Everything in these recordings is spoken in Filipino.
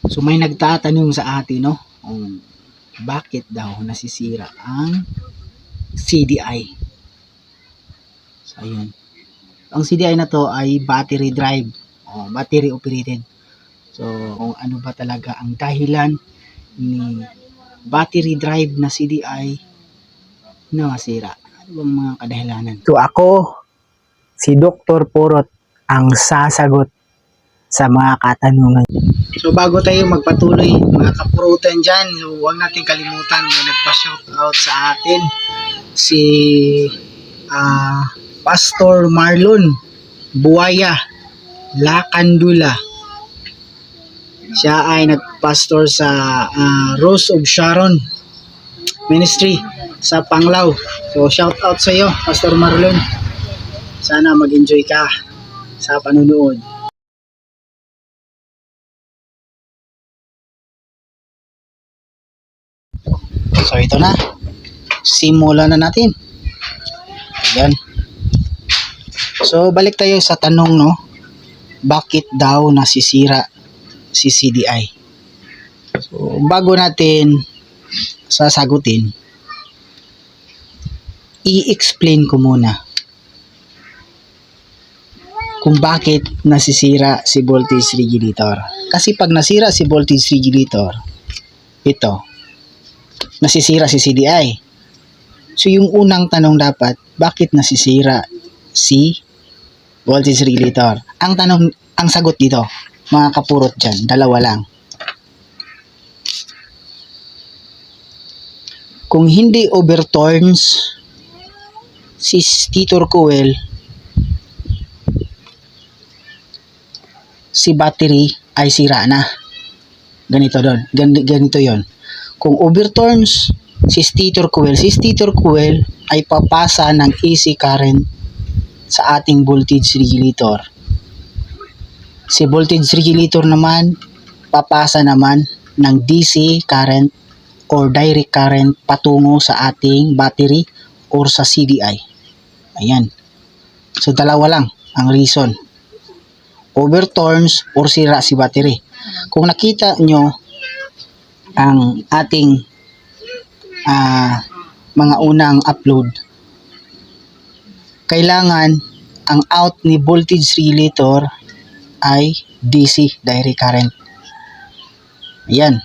So may nagtatanong sa atin, no, kung bakit daw nasisira ang CDI. So ayun. Ang CDI na to ay battery drive, battery operated. So kung ano ba talaga ang dahilan ni battery drive na CDI na masira? Ano bang mga kadahilanan? So ako, si Dr. Purot, ang sasagot sa mga katanungan. So bago tayo magpatuloy, mga kapurutan dyan, huwag natin kalimutan, may nagpa-shoutout sa atin si Pastor Marlon Buaya Lakandula. Siya ay nagpastor sa Rose of Sharon Ministry sa Panglao. So shoutout sa iyo, Pastor Marlon. Sana mag-enjoy ka sa panunood. So ito na, simulan na natin. Ayan. So balik tayo sa tanong, no, bakit daw nasisira si CDI? So bago natin sasagutin, i-explain ko muna kung bakit nasisira si voltage regulator. Kasi pag nasira si voltage regulator, ito, nasisira si CDI. So yung unang tanong dapat, bakit nasisira si voltage regulator? Ang sagot dito, mga kapurot dyan, dalawa lang. Kung hindi overturns si stator coil, si battery ay sira na. Ganito doon, ganito yon. Kung overturns si stator coil ay papasa ng AC current sa ating voltage regulator. Si voltage regulator naman, papasa naman ng DC current or direct current patungo sa ating battery or sa CDI. Ayan. So dalawa lang ang reason. Overturns or sira si battery. Kung nakita nyo ang ating mga unang upload, kailangan ang out ni voltage regulator ay DC, direct current. Ayan.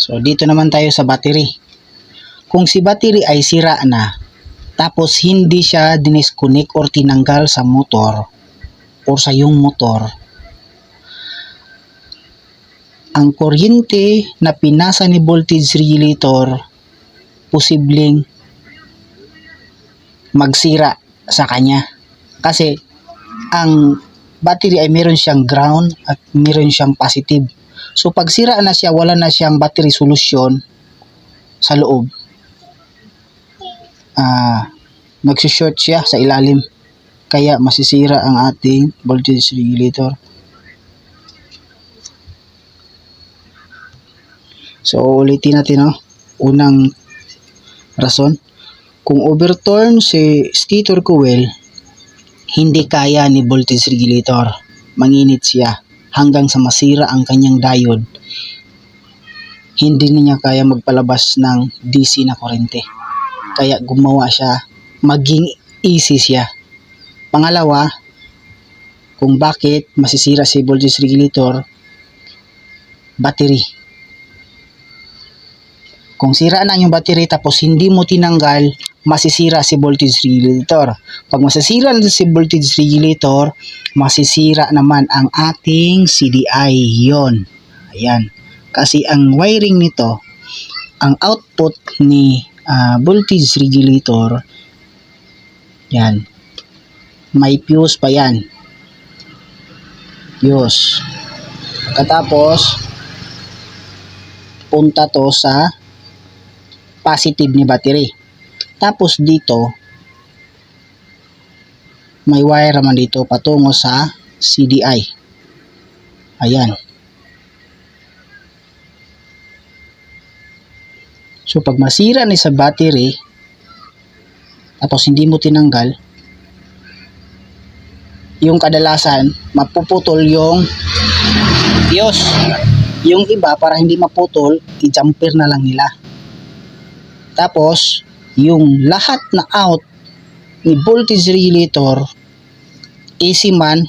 So dito naman tayo sa battery. Kung si battery ay sira na, tapos hindi siya dinisconnect or tinanggal sa motor or sa yung motor, ang kuryente na pinasa ni voltage regulator posibleng magsira sa kanya. Kasi ang battery ay meron siyang ground at meron siyang positive. So pag sira na siya, wala na siyang battery solution sa loob, magsi-short siya sa ilalim, kaya masisira ang ating voltage regulator. So ulitin natin, no? Unang rason, kung overturn si stator coil, hindi kaya ni voltage regulator, manginit siya hanggang sa masira ang kanyang diode. Hindi niya kaya magpalabas ng DC na kurente, kaya gumawa siya, maging AC siya. Pangalawa, kung bakit masisira si voltage regulator, battery. Kung sira na yung battery tapos hindi mo tinanggal, masisira si voltage regulator. Pag masisira na si voltage regulator, masisira naman ang ating CDI. Yon. Ayan. Kasi ang wiring nito, ang output ni voltage regulator, yan, may fuse pa yan. Fuse. Katapos, punta to sa positive ni battery. Tapos dito, may wire naman dito patungo sa CDI. Ayan. So pag masira ni sa battery, tapos hindi mo tinanggal, yung kadalasan mapuputol yung fuse. Yung iba, para hindi maputol, i-jumper na lang nila. Tapos yung lahat na out ni voltage regulator, AC man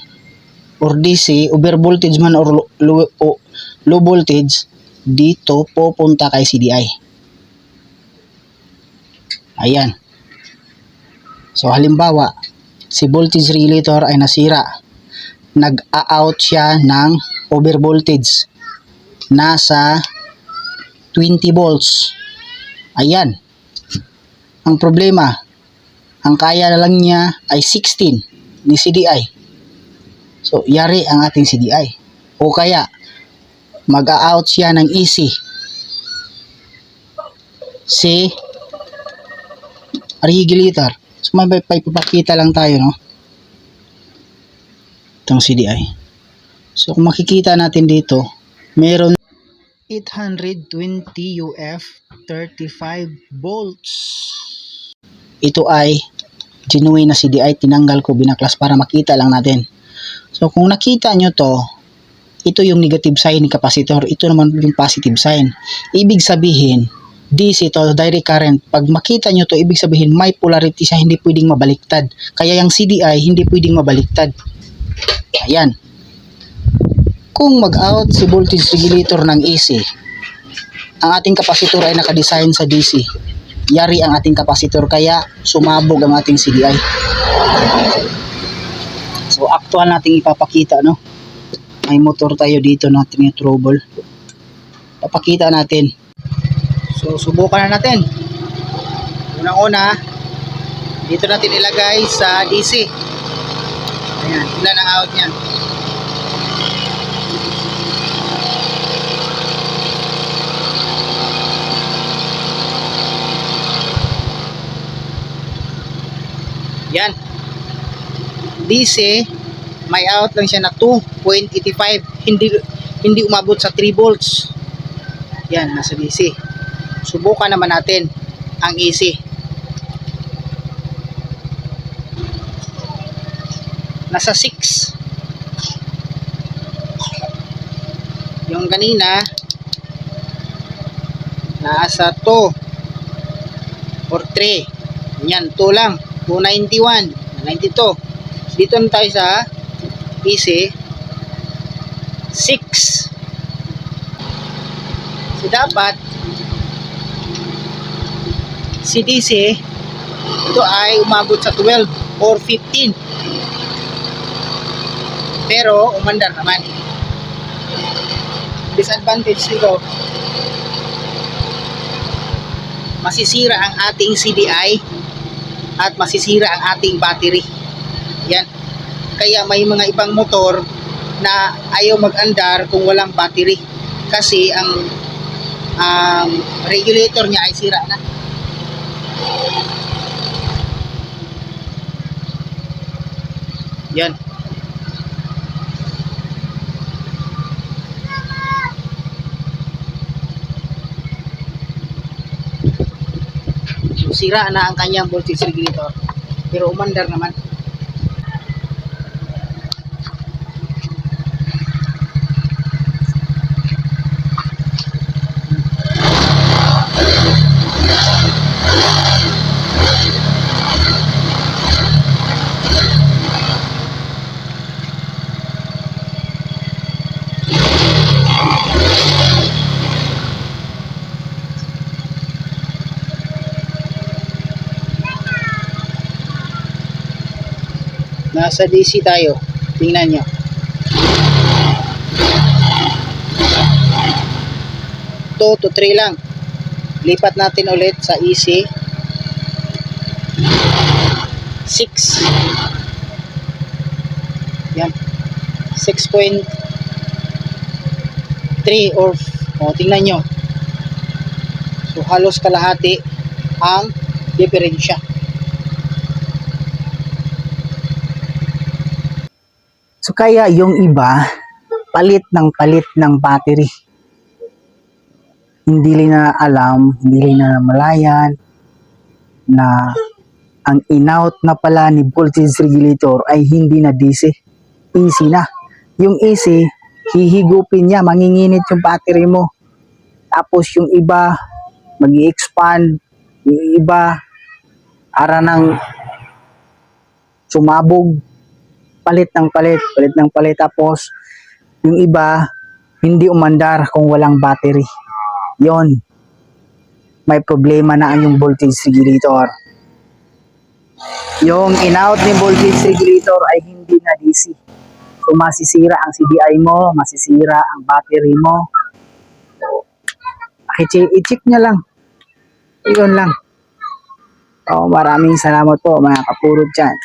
or DC, over voltage man or low voltage, dito pupunta kay CDI. Ayan. So halimbawa, si voltage regulator ay nasira. Nag-a-out siya ng over voltage. Nasa 20 volts. Ayan. Ang problema, ang kaya na lang niya ay 16 ni CDI. So, yari ang ating CDI. O kaya, mag-a-out siya ng AC. Si regulator. So, may papakita lang tayo, no? Itong CDI. So, kung makikita natin dito, meron 820 UF 35 volts. Ito ay genuine na CDI. Tinanggal ko, binaklas para makita lang natin. So, kung nakita nyo to, ito yung negative sign ni capacitor. Ito naman yung positive sign. Ibig sabihin, DC to, direct current. Pag makita nyo to, ibig sabihin may polarity siya, hindi pwedeng mabaliktad. Kaya yung CDI, hindi pwedeng mabaliktad. Ayan. Kung mag-out si voltage regulator ng AC, ang ating kapasitor ay nakadesign sa DC. Yari ang ating kapasitor, kaya sumabog ang ating CDI. So, actual nating ipapakita, no? May motor tayo dito natin yung trouble. Papakita natin. So, subukan na natin. Unang-una, dito natin ilagay sa DC. Ayan, ilan ang out niyan. Yan. DC, may out lang siya na 2.85. Hindi umabot sa 3 volts. Yan, nasa DC. Subukan naman natin ang AC. Nasa 6. Yung kanina, nasa 2 or 3. Yan, 2 lang. 291, 92. Dito na tayo sa AC 6. So dapat si DC ito ay umabot sa 12 or 15. Pero umandar naman. Disadvantage nito, masisira ang ating CDI at masisira ang ating battery. Yan. Kaya may mga ibang motor na ayaw mag-andar kung walang battery. Kasi ang regulator niya ay sira na. Yan. So, sira na ang kanyang voltage regulator. Pero umandar naman. Nasa DC tayo. Tingnan nyo. 2 to 3 lang. Lipat natin ulit sa EC. 6. Yan. 6.3 or tingnan nyo. So halos kalahati ang diferensya. So kaya yung iba palit ng battery. Hindi nila alam, hindi nila namalayan na ang in-out na pala ni voltage regulator ay hindi na DC. AC na. Yung AC, hihigupin niya, manginginit yung battery mo. Tapos yung iba, mag-i-expand. Yung iba, ara ng sumabog. Palit ng palit. Tapos, yung iba, hindi umandar kung walang battery. Yon, may problema na ang yung voltage regulator. Yung in-out ni voltage regulator ay hindi na DC. So, masisira ang CDI mo, masisira ang battery mo. I-check nyo lang. Yun lang. Maraming salamat po mga kapurot dyan.